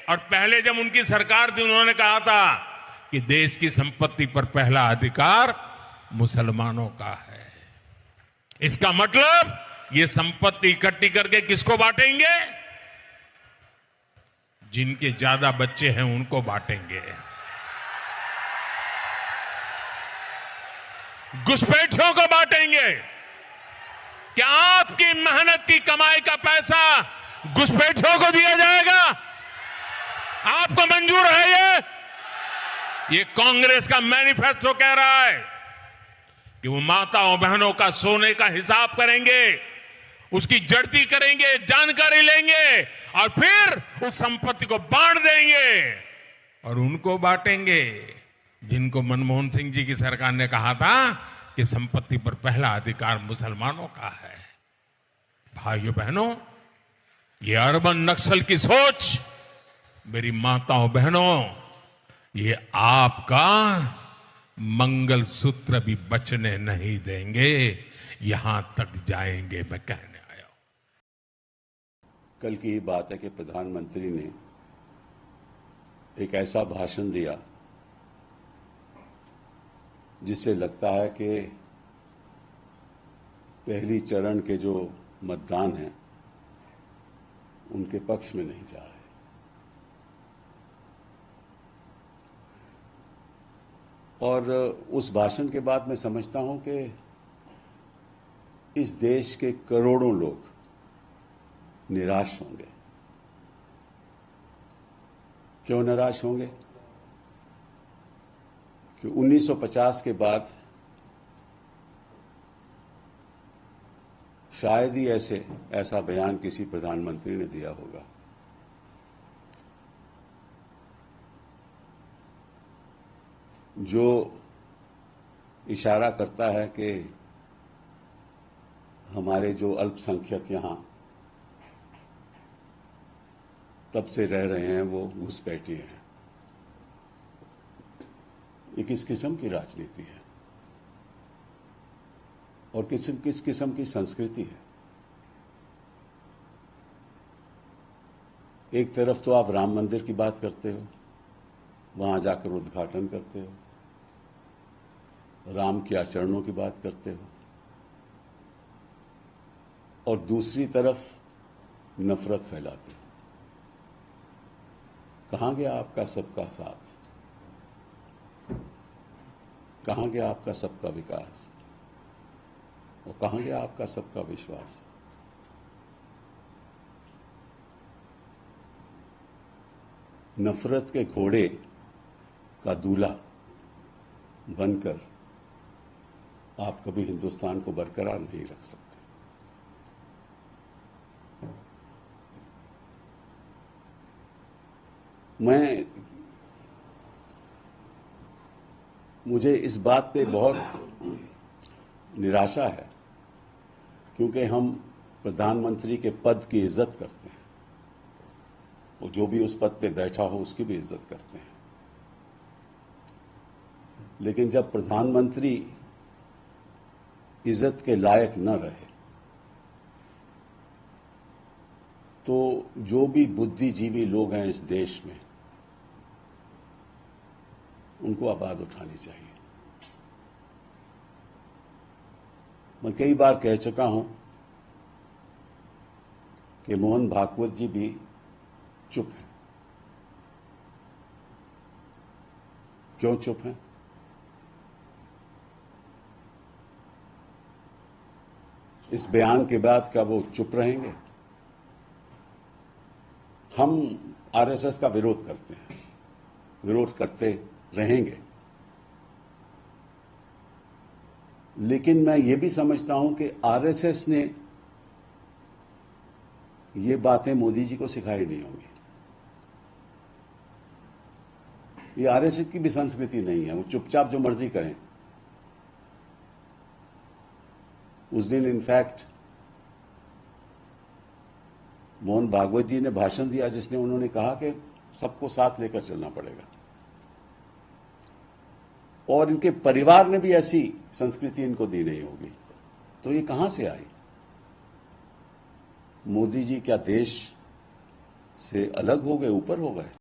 और पहले जब उनकी सरकार थी उन्होंने कहा था कि देश की संपत्ति पर पहला अधिकार मुसलमानों का है। इसका मतलब ये संपत्ति इकट्ठी करके किसको बांटेंगे? जिनके ज्यादा बच्चे हैं उनको बांटेंगे। घुसपैठियों को बांटेंगे। क्या आपकी मेहनत की कमाई का पैसा घुसपैठियों को दिया जाएगा? आपको मंजूर है? ये कांग्रेस का मैनिफेस्टो कह रहा है कि वो माताओं बहनों का सोने का हिसाब करेंगे, उसकी जड़ती करेंगे, जानकारी लेंगे और फिर उस संपत्ति को बांट देंगे और उनको बांटेंगे जिनको मनमोहन सिंह जी की सरकार ने कहा था कि संपत्ति पर पहला अधिकार मुसलमानों का है। भाइयों बहनों, ये अर्बन नक्सल की सोच, मेरी माताओं बहनों, ये आपका मंगलसूत्र भी बचने नहीं देंगे, यहां तक जाएंगे, मैं कहने आया हूं। कल की ही बात है कि प्रधानमंत्री ने एक ऐसा भाषण दिया जिससे लगता है कि पहली चरण के जो मतदान हैं उनके पक्ष में नहीं जा रहे। और उस भाषण के बाद मैं समझता हूं कि इस देश के करोड़ों लोग निराश होंगे। क्यों निराश होंगे? कि 1950 के बाद शायद ही ऐसा बयान किसी प्रधानमंत्री ने दिया होगा। जो इशारा करता है कि हमारे जो अल्पसंख्यक यहां तब से रह रहे हैं वो घुसपैठिए हैं। ये किस किस्म की राजनीति है और किस किस्म की संस्कृति है? एक तरफ तो आप राम मंदिर की बात करते हो, वहां जाकर उद्घाटन करते हो, राम के आचरणों की बात करते हो, और दूसरी तरफ नफरत फैलाते हो। कहां गया आपका सबका साथ? कहां गया आपका सबका विकास? और कहां गया आपका सबका विश्वास? नफरत के घोड़े का दूल्हा बनकर आप कभी हिंदुस्तान को बरकरार नहीं रख सकते। मुझे इस बात पे बहुत निराशा है क्योंकि हम प्रधानमंत्री के पद की इज्जत करते हैं और जो भी उस पद पे बैठा हो उसकी भी इज्जत करते हैं, लेकिन जब प्रधानमंत्री इज्जत के लायक न रहे तो जो भी बुद्धिजीवी लोग हैं इस देश में उनको आवाज उठानी चाहिए। मैं कई बार कह चुका हूं कि मोहन भागवत जी भी चुप हैं। क्यों चुप हैं? इस बयान के बाद क्या वो चुप रहेंगे? हम आरएसएस का विरोध करते हैं, विरोध करते रहेंगे, लेकिन मैं ये भी समझता हूं कि आरएसएस ने ये बातें मोदी जी को सिखाई नहीं होंगी। ये आरएसएस की भी संस्कृति नहीं है, वो चुपचाप जो मर्जी करें। उस दिन इनफैक्ट मोहन भागवत जी ने भाषण दिया जिसमें उन्होंने कहा कि सबको साथ लेकर चलना पड़ेगा, और इनके परिवार ने भी ऐसी संस्कृति इनको दी नहीं होगी। तो ये कहां से आई? मोदी जी क्या देश से अलग हो गए, ऊपर हो गए।